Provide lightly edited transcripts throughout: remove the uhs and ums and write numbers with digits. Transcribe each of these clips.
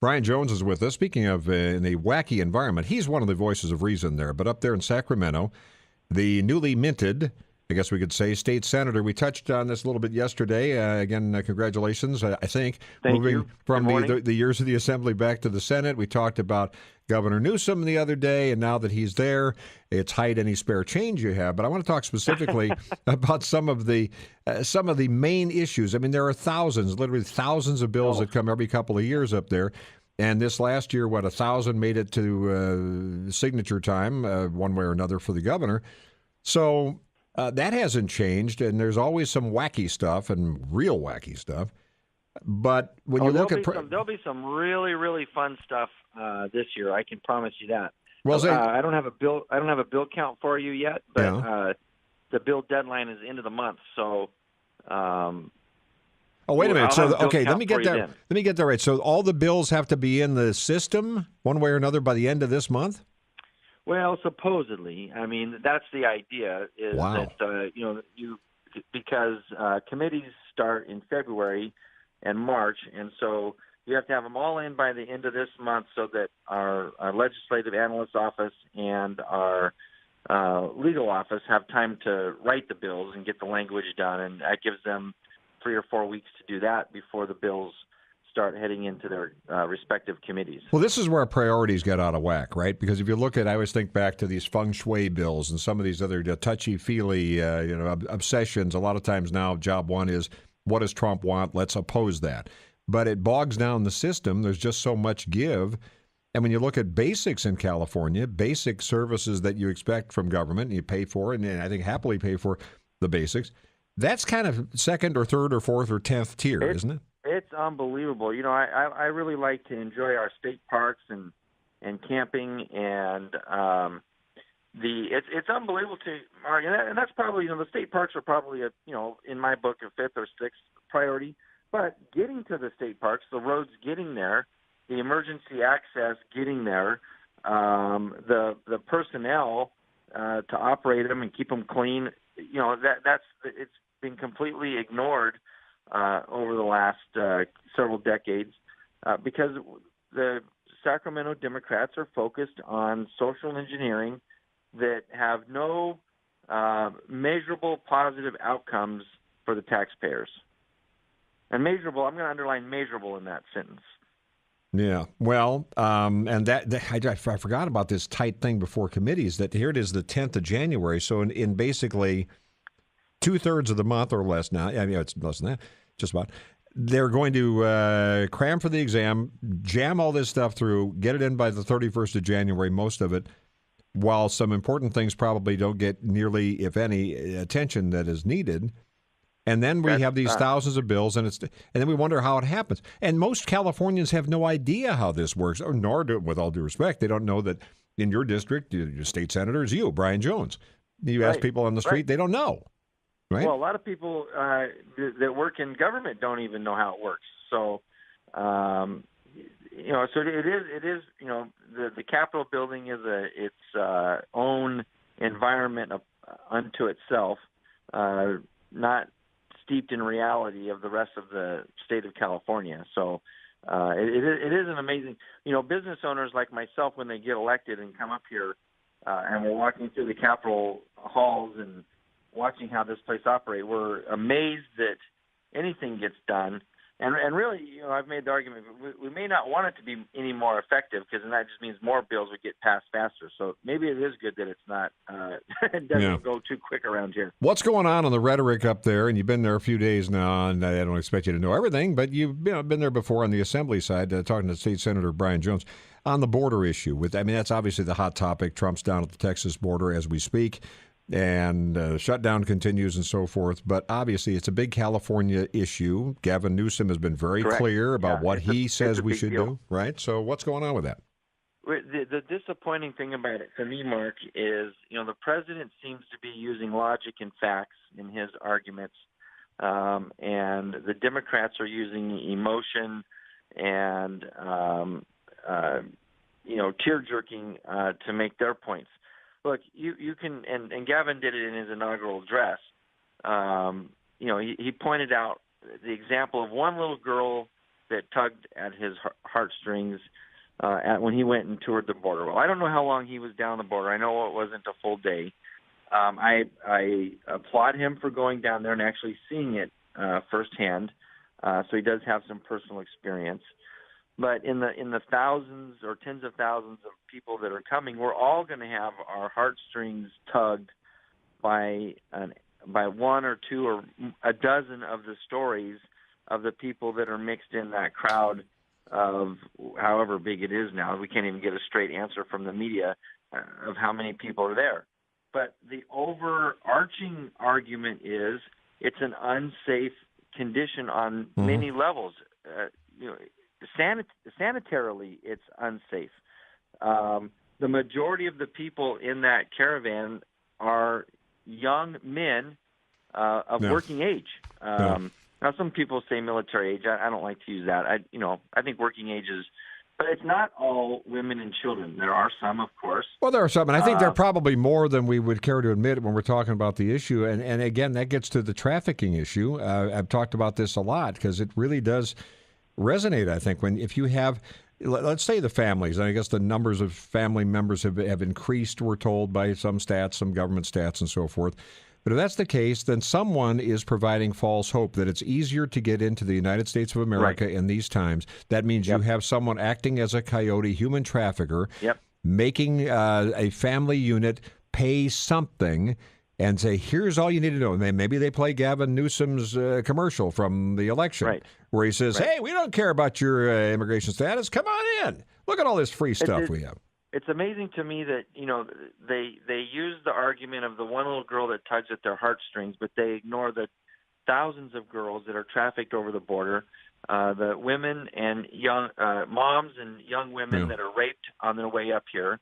Brian Jones is with us. Speaking of in a wacky environment, he's one of the voices of reason there. But up there in Sacramento, the newly minted, I guess we could say, state senator. We touched on this a little bit yesterday. Again, congratulations, I think. Thank Moving you. from the years of the Assembly back to the Senate. We talked about Governor Newsom the other day, and now that he's there, it's hide any spare change you have. But I want to talk specifically about some of the main issues. I mean, there are thousands, literally thousands of bills that come every couple of years up there. And this last year, 1,000 made it to signature time, one way or another, for the governor. So that hasn't changed, and there's always some wacky stuff and real wacky stuff. But when you look at there'll be some really, really fun stuff this year. I can promise you that. Well, I don't have a bill count for you yet, but the bill deadline is end of the month. So. Wait a minute. So, okay, let me get that right. So all the bills have to be in the system one way or another by the end of this month? Well, supposedly. I mean, that's the idea. Is wow. that because committees start in February and March, and so you have to have them all in by the end of this month, so that our legislative analyst office and our legal office have time to write the bills and get the language done, and that gives them 3 or 4 weeks to do that before the bills start heading into their respective committees. Well, this is where our priorities get out of whack, right? Because if you look at, I always think back to these feng shui bills and some of these other touchy-feely obsessions. A lot of times now, job one is, what does Trump want? Let's oppose that. But it bogs down the system. There's just so much give. And when you look at basics in California, basic services that you expect from government, and you pay for it, and I think happily pay for the basics, that's kind of second or third or fourth or 10th tier, isn't it? It's unbelievable. I really like to enjoy our state parks and camping, and it's unbelievable to Mark, and that's probably the state parks are probably in my book a fifth or sixth priority. But getting to the state parks, the roads getting there, the emergency access getting there, the personnel to operate them and keep them clean, it's been completely ignored over the last several decades because the Sacramento Democrats are focused on social engineering that have no measurable positive outcomes for the taxpayers. And measurable, I'm going to underline measurable in that sentence. Yeah, well, and I forgot about this tight thing before committees, that here it is the 10th of January, so in basically 2/3 of the month or less now, I mean, it's less than that, just about, they're going to cram for the exam, jam all this stuff through, get it in by the 31st of January, most of it, while some important things probably don't get nearly, if any, attention that is needed. And then we have these thousands of bills, and then we wonder how it happens. And most Californians have no idea how this works, or nor, with all due respect, they don't know that in your district, your state senator is you, Brian Jones. You ask people on the street, they don't know. Right? Well, a lot of people that work in government don't even know how it works. So, so it is. The Capitol building is its own environment unto itself, not steeped in reality of the rest of the state of California. So it is an amazing, business owners like myself, when they get elected and come up here and we're walking through the Capitol halls and watching how this place operates, we're amazed that anything gets done. And really, I've made the argument, we may not want it to be any more effective, because then that just means more bills would get passed faster. So maybe it is good that it's not, it doesn't go too quick around here. What's going on the rhetoric up there? And you've been there a few days now, and I don't expect you to know everything, but you've been there before on the Assembly side, talking to State Senator Brian Jones on the border issue. That's obviously the hot topic. Trump's down at the Texas border as we speak. And shutdown continues and so forth. But obviously, it's a big California issue. Gavin Newsom has been very clear about what he says we should do, right? So what's going on with that? The disappointing thing about it for me, Mark, is, the president seems to be using logic and facts in his arguments, and the Democrats are using emotion and, tear-jerking to make their points. Look, you can, and Gavin did it in his inaugural address. He pointed out the example of one little girl that tugged at his heartstrings when he went and toured the border. Well, I don't know how long he was down the border. I know it wasn't a full day. I applaud him for going down there and actually seeing it firsthand. So he does have some personal experience. But in the thousands or tens of thousands of people that are coming, we're all going to have our heartstrings tugged by one or two or a dozen of the stories of the people that are mixed in that crowd of however big it is now. We can't even get a straight answer from the media of how many people are there. But the overarching argument is it's an unsafe condition on many levels. Sanitarily, it's unsafe. The majority of the people in that caravan are young men of working age. Now, some people say military age. I don't like to use that. I think working age is, but it's not all women and children. There are some, of course. Well, there are some, and I think there are probably more than we would care to admit when we're talking about the issue. And again, that gets to the trafficking issue. I've talked about this a lot because it really does resonate, I think, if you have, let's say the families, and I guess the numbers of family members have increased, we're told, by some stats, some government stats and so forth. But if that's the case, then someone is providing false hope that it's easier to get into the United States of America in these times. That means you have someone acting as a coyote human trafficker, making a family unit pay something and say, here's all you need to know. And maybe they play Gavin Newsom's commercial from the election where he says, hey, we don't care about your immigration status. Come on in. Look at all this free stuff we have. It's amazing to me that, they use the argument of the one little girl that tugs at their heartstrings, but they ignore the thousands of girls that are trafficked over the border, the women and young moms and young women that are raped on their way up here,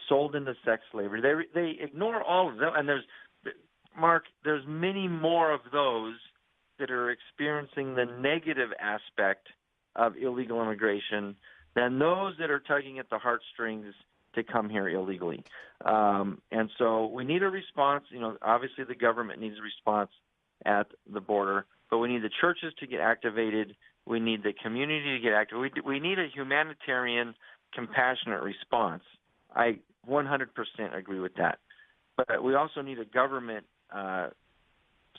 sold into sex slavery. They ignore all of them, and there's many more of those that are experiencing the negative aspect of illegal immigration than those that are tugging at the heartstrings to come here illegally. And so we need a response. Obviously the government needs a response at the border, but we need the churches to get activated. We need the community to get active. We need a humanitarian, compassionate response. I 100% agree with that. But we also need a government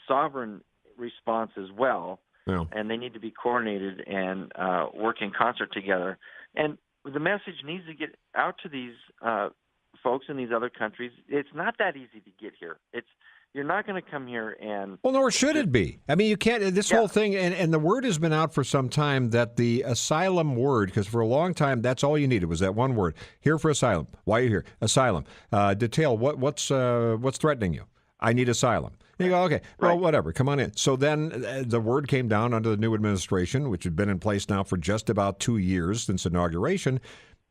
sovereign response as well, and they need to be coordinated and work in concert together. And the message needs to get out to these folks in these other countries. It's not that easy to get here. You're not going to come here and... Well, nor should it be. I mean, you can't... This whole thing, and the word has been out for some time that the asylum word, because for a long time, that's all you needed was that one word. Here for asylum. Why are you here? Asylum. Detail, what's threatening you? I need asylum. And you go, okay, well, whatever, come on in. So then the word came down under the new administration, which had been in place now for just about 2 years since inauguration.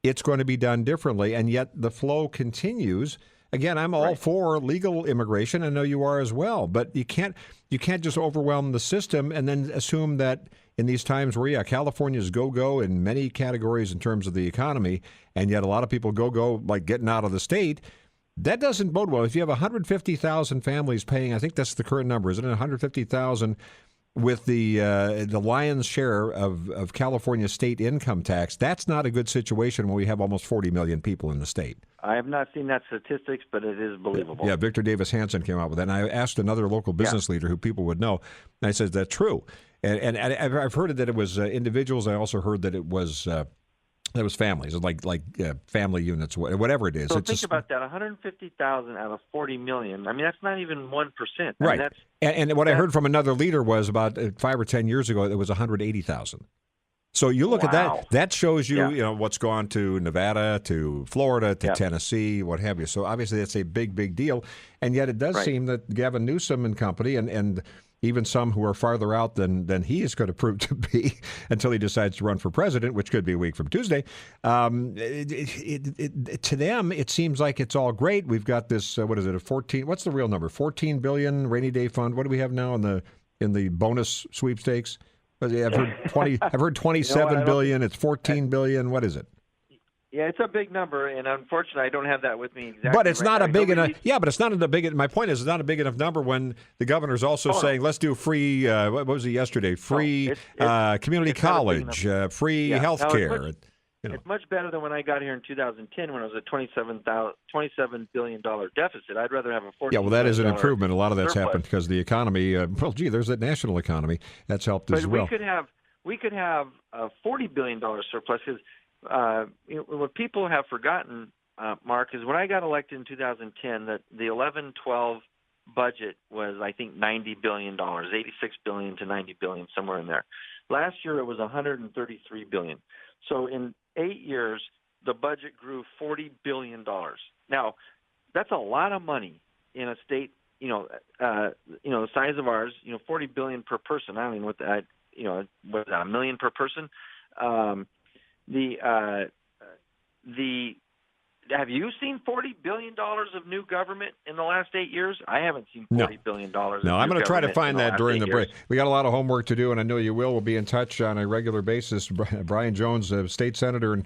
It's going to be done differently, and yet the flow continues. Again, I'm all for legal immigration. I know you are as well, but you can't just overwhelm the system and then assume that in these times where, California's go-go in many categories in terms of the economy, and yet a lot of people go like getting out of the state. That doesn't bode well. If you have 150,000 families paying, I think that's the current number, isn't it? 150,000 with the lion's share of California state income tax. That's not a good situation when we have almost 40 million people in the state. I have not seen that statistics, but it is believable. Yeah, Victor Davis Hanson came out with that. And I asked another local business leader who people would know, and I said, that's true. And I've heard that it was individuals. I also heard that it was... That was families, like family units, whatever it is. So think about that, 150,000 out of 40 million. I mean, that's not even 1%. Right. And what I heard from another leader was about 5 or 10 years ago, it was 180,000. So you look at that, that shows you, what's gone to Nevada, to Florida, to Tennessee, what have you. So obviously that's a big, big deal. And yet it does seem that Gavin Newsom and company and even some who are farther out than he is going to prove to be until he decides to run for president, which could be a week from Tuesday. To them, it seems like it's all great. We've got this, what's the real number? 14 billion rainy day fund. What do we have now in the bonus sweepstakes? I've heard 27 billion. It's 14 billion. What is it? Yeah, it's a big number, and unfortunately, I don't have that with me exactly. But it's right not now. a big enough. Nobody- Yeah, but it's not a big. My point is, it's not a big enough number when the governor's also Oh, no. saying, "Let's do free." What was it yesterday? Free community it's not a big college, enough. free Yeah. health Now, care. It's much better than when I got here in 2010 when it was a $27 billion deficit. I'd rather have a $14 Yeah, well, that is an billion improvement. A lot of that's surplus. happened because the economy. Well, gee, there's that national economy that's helped But as well. we could have a $40 billion surplus because what people have forgotten, Mark, is when I got elected in 2010, that the 11-12 budget was, I think, $90 billion, $86 billion to $90 billion, somewhere in there. Last year it was $133 billion. So in 8 years, the budget grew $40 billion. Now, that's a lot of money in a state, the size of ours. $40 billion per person. I don't even know what that. Was that $1 million per person? Have you seen $40 billion of new government in the last 8 years? I haven't seen $40 billion. No, I'm going to try to find that during the break. Years. We got a lot of homework to do, and I know you will. We'll be in touch on a regular basis. Brian Jones, State Senator and